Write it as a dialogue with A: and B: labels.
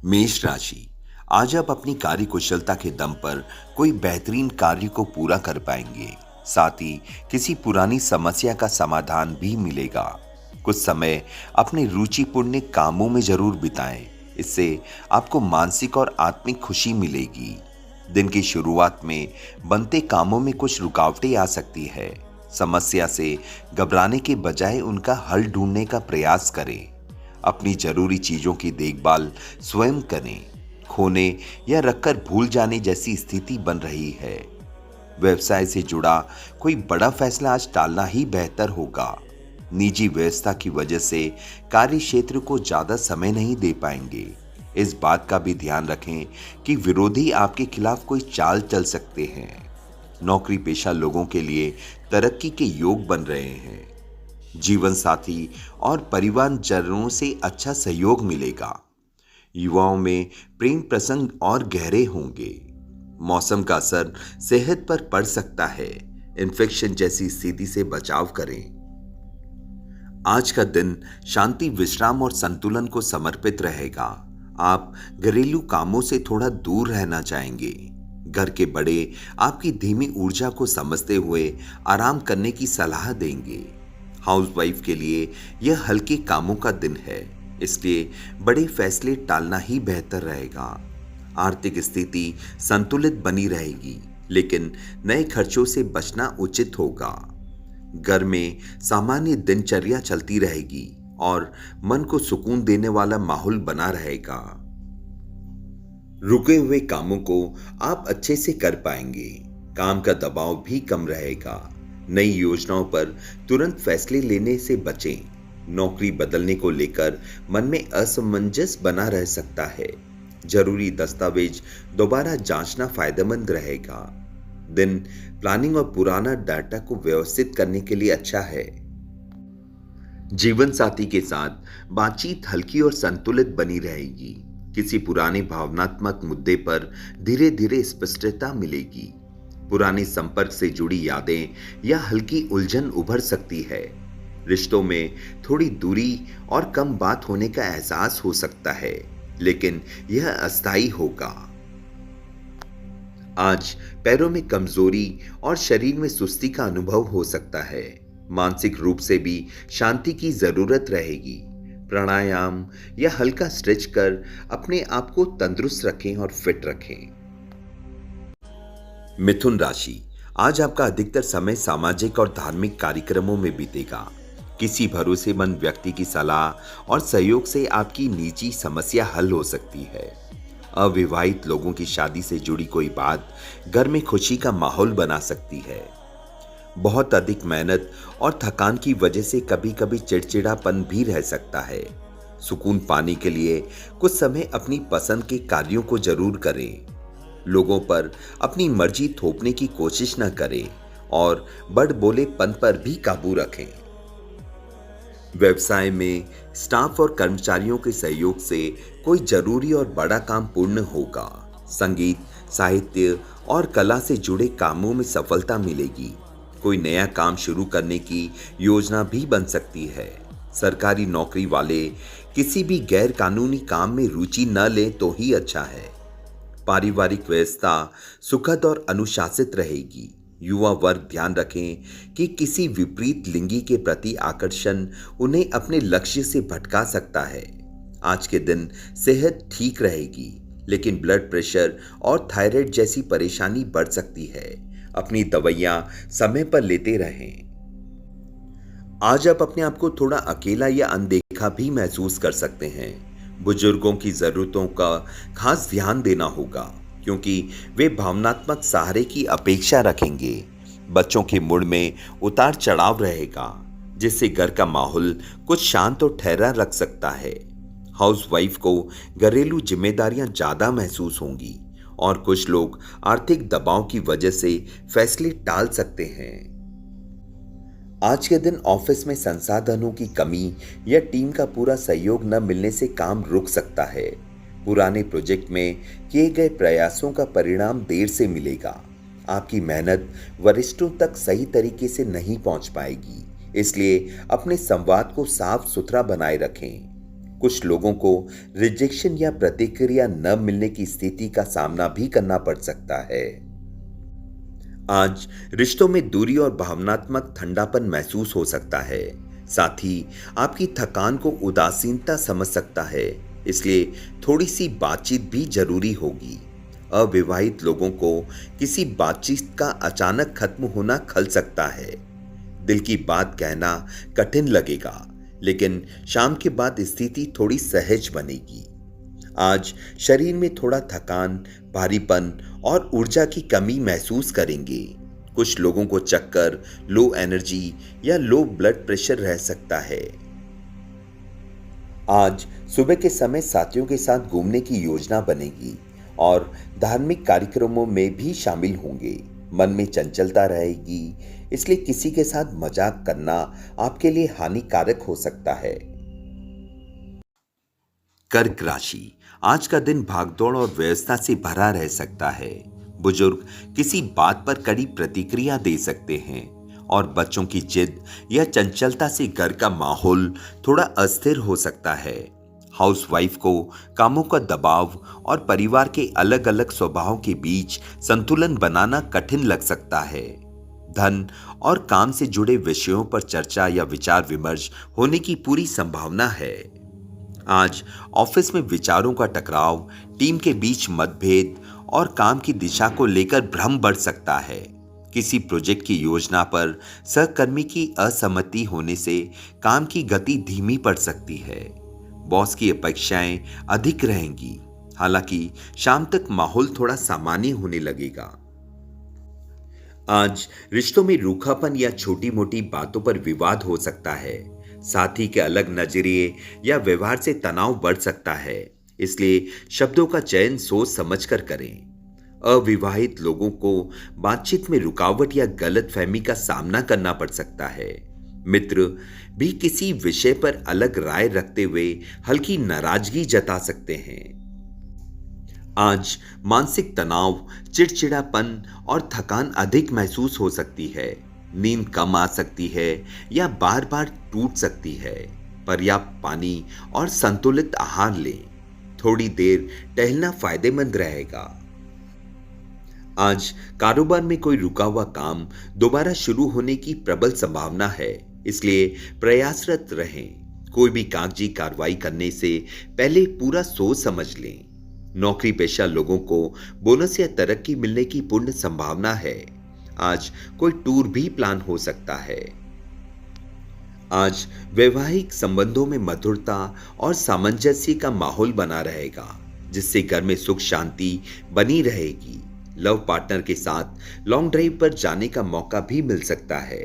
A: मेष राशि। आज आप अपनी कार्य कुशलता के दम पर कोई बेहतरीन कार्य को पूरा कर पाएंगे। साथ ही किसी पुरानी समस्या का समाधान भी मिलेगा। कुछ समय अपने रुचिपूर्ण कामों में जरूर बिताएं। इससे आपको मानसिक और आत्मिक खुशी मिलेगी। दिन की शुरुआत में बनते कामों में कुछ रुकावटें आ सकती है। समस्या से घबराने के बजाय उनका हल ढूंढने का प्रयास करें। अपनी जरूरी चीजों की देखभाल स्वयं करें। खोने या रखकर भूल जाने जैसी स्थिति बन रही है। व्यवसाय से जुड़ा कोई बड़ा फैसला आज टालना ही बेहतर होगा। निजी व्यवस्था की वजह से कार्य क्षेत्र को ज्यादा समय नहीं दे पाएंगे। इस बात का भी ध्यान रखें कि विरोधी आपके खिलाफ कोई चाल चल सकते हैं। नौकरी पेशा लोगों के लिए तरक्की के योग बन रहे हैं। जीवन साथी और परिवारजनों से अच्छा सहयोग मिलेगा। युवाओं में प्रेम प्रसंग और गहरे होंगे। मौसम का असर सेहत पर पड़ सकता है। इन्फेक्शन जैसी स्थिति से बचाव करें। आज का दिन शांति, विश्राम और संतुलन को समर्पित रहेगा। आप घरेलू कामों से थोड़ा दूर रहना चाहेंगे। घर के बड़े आपकी धीमी ऊर्जा को समझते हुए आराम करने की सलाह देंगे। हाउसवाइफ के लिए यह हल्के कामों का दिन है, इसलिए बड़े फैसले टालना ही बेहतर रहेगा। आर्थिक स्थिति संतुलित बनी रहेगी, लेकिन नए खर्चों से बचना उचित होगा। घर में सामान्य दिनचर्या चलती रहेगी और मन को सुकून देने वाला माहौल बना रहेगा। रुके हुए कामों को आप अच्छे से कर पाएंगे। काम का दबाव भी कम रहेगा। नई योजनाओं पर तुरंत फैसले लेने से बचें। नौकरी बदलने को लेकर मन में असमंजस बना रह सकता है। जरूरी दस्तावेज दोबारा जांचना फायदेमंद रहेगा। दिन प्लानिंग और पुराना डाटा को व्यवस्थित करने के लिए अच्छा है। जीवन साथी के साथ बातचीत हल्की और संतुलित बनी रहेगी। किसी पुराने भावनात्मक मुद्दे पर धीरे धीरे स्पष्टता मिलेगी। पुराने संपर्क से जुड़ी यादें या हल्की उलझन उभर सकती है। रिश्तों में थोड़ी दूरी और कम बात होने का एहसास हो सकता है, लेकिन यह अस्थायी होगा। आज पैरों में कमजोरी और शरीर में सुस्ती का अनुभव हो सकता है। मानसिक रूप से भी शांति की जरूरत रहेगी। प्राणायाम या हल्का स्ट्रेच कर अपने आप को तंदुरुस्त रखें और फिट रखें। मिथुन राशि। आज आपका अधिकतर समय सामाजिक और धार्मिक कार्यक्रमों में बीतेगा। किसी भरोसेमंद व्यक्ति की सलाह और सहयोग से आपकी निजी समस्या हल हो सकती है। अविवाहित लोगों की शादी से जुड़ी कोई बात घर में खुशी का माहौल बना सकती है। बहुत अधिक मेहनत और थकान की वजह से कभी कभी चिड़चिड़ापन भी रह सकता है। सुकून पाने के लिए कुछ समय अपनी पसंद के कार्यों को जरूर करें। लोगों पर अपनी मर्जी थोपने की कोशिश न करें और बड़बोलेपन पर भी काबू रखें। व्यवसाय में स्टाफ और कर्मचारियों के सहयोग से कोई जरूरी और बड़ा काम पूर्ण होगा। संगीत, साहित्य और कला से जुड़े कामों में सफलता मिलेगी। कोई नया काम शुरू करने की योजना भी बन सकती है। सरकारी नौकरी वाले किसी भी गैर कानूनी काम में रुचि न लें तो ही अच्छा है। पारिवारिक व्यवस्था सुखद और अनुशासित रहेगी। युवा वर्ग ध्यान रखें कि किसी विपरीत लिंगी के प्रति आकर्षण उन्हें अपने लक्ष्य से भटका सकता है। आज के दिन सेहत ठीक रहेगी, लेकिन ब्लड प्रेशर और थायराइड जैसी परेशानी बढ़ सकती है। अपनी दवाइयां समय पर लेते रहें। आज आप अपने आप को थोड़ा अकेला या अनदेखा भी महसूस कर सकते हैं। बुजुर्गों की जरूरतों का खास ध्यान देना होगा, क्योंकि वे भावनात्मक सहारे की अपेक्षा रखेंगे। बच्चों के मूड में उतार चढ़ाव रहेगा, जिससे घर का माहौल कुछ शांत और ठहरा रख सकता है। हाउसवाइफ को घरेलू जिम्मेदारियां ज्यादा महसूस होंगी और कुछ लोग आर्थिक दबाव की वजह से फैसले टाल सकते हैं। आज के दिन ऑफिस में संसाधनों की कमी या टीम का पूरा सहयोग न मिलने से काम रुक सकता है। पुराने प्रोजेक्ट में किए गए प्रयासों का परिणाम देर से मिलेगा। आपकी मेहनत वरिष्ठों तक सही तरीके से नहीं पहुंच पाएगी, इसलिए अपने संवाद को साफ सुथरा बनाए रखें। कुछ लोगों को रिजेक्शन या प्रतिक्रिया न मिलने की स्थिति का सामना भी करना पड़ सकता है। आज रिश्तों में दूरी और भावनात्मक ठंडापन महसूस हो सकता है। साथ ही आपकी थकान को उदासीनता समझ सकता है, इसलिए थोड़ी सी बातचीत भी जरूरी होगी। अविवाहित लोगों को किसी बातचीत का अचानक खत्म होना खल सकता है। दिल की बात कहना कठिन लगेगा, लेकिन शाम के बाद स्थिति थोड़ी सहज बनेगी। आज शरीर में थोड़ा थकान, भारीपन और ऊर्जा की कमी महसूस करेंगे। कुछ लोगों को चक्कर, लो एनर्जी या लो ब्लड प्रेशर रह सकता है। आज सुबह के समय साथियों के साथ घूमने की योजना बनेगी और धार्मिक कार्यक्रमों में भी शामिल होंगे। मन में चंचलता रहेगी, इसलिए किसी के साथ मजाक करना आपके लिए हानिकारक हो सकता है। कर्क राशि, आज का दिन भागदौड़ और व्यस्तता से भरा रह सकता है। बुजुर्ग किसी बात पर कड़ी प्रतिक्रिया दे सकते हैं और बच्चों की जिद या चंचलता से घर का माहौल थोड़ा अस्थिर हो सकता है। हाउसवाइफ को कामों का दबाव और परिवार के अलग अलग स्वभावों के बीच संतुलन बनाना कठिन लग सकता है। धन और काम से जुड़े विषयों पर चर्चा या विचार विमर्श होने की पूरी संभावना है। आज ऑफिस में विचारों का टकराव, टीम के बीच मतभेद और काम की दिशा को लेकर भ्रम बढ़ सकता है। किसी प्रोजेक्ट की योजना पर सहकर्मी की असहमति होने से काम की गति धीमी पड़ सकती है। बॉस की अपेक्षाएं अधिक रहेंगी, हालांकि शाम तक माहौल थोड़ा सामान्य होने लगेगा। आज रिश्तों में रूखापन या छोटी मोटी बातों पर विवाद हो सकता है। साथी के अलग नजरिए या व्यवहार से तनाव बढ़ सकता है, इसलिए शब्दों का चयन सोच समझकर करें। अविवाहित लोगों को बातचीत में रुकावट या गलतफहमी का सामना करना पड़ सकता है। मित्र भी किसी विषय पर अलग राय रखते हुए हल्की नाराजगी जता सकते हैं। आज मानसिक तनाव, चिड़चिड़ापन और थकान अधिक महसूस हो सकती है। नींद कम आ सकती है या बार बार टूट सकती है। पर्याप्त पानी और संतुलित आहार लें। थोड़ी देर टहलना फायदेमंद रहेगा। आज कारोबार में कोई रुका हुआ काम दोबारा शुरू होने की प्रबल संभावना है, इसलिए प्रयासरत रहें। कोई भी कागजी कार्रवाई करने से पहले पूरा सोच समझ लें। नौकरी पेशा लोगों को बोनस या तरक्की मिलने की पूर्ण संभावना है। आज कोई टूर भी प्लान हो सकता है। आज वैवाहिक संबंधों में मधुरता और सामंजस्य का माहौल बना रहेगा, जिससे घर में सुख शांति बनी रहेगी। लव पार्टनर के साथ लॉन्ग ड्राइव पर जाने का मौका भी मिल सकता है।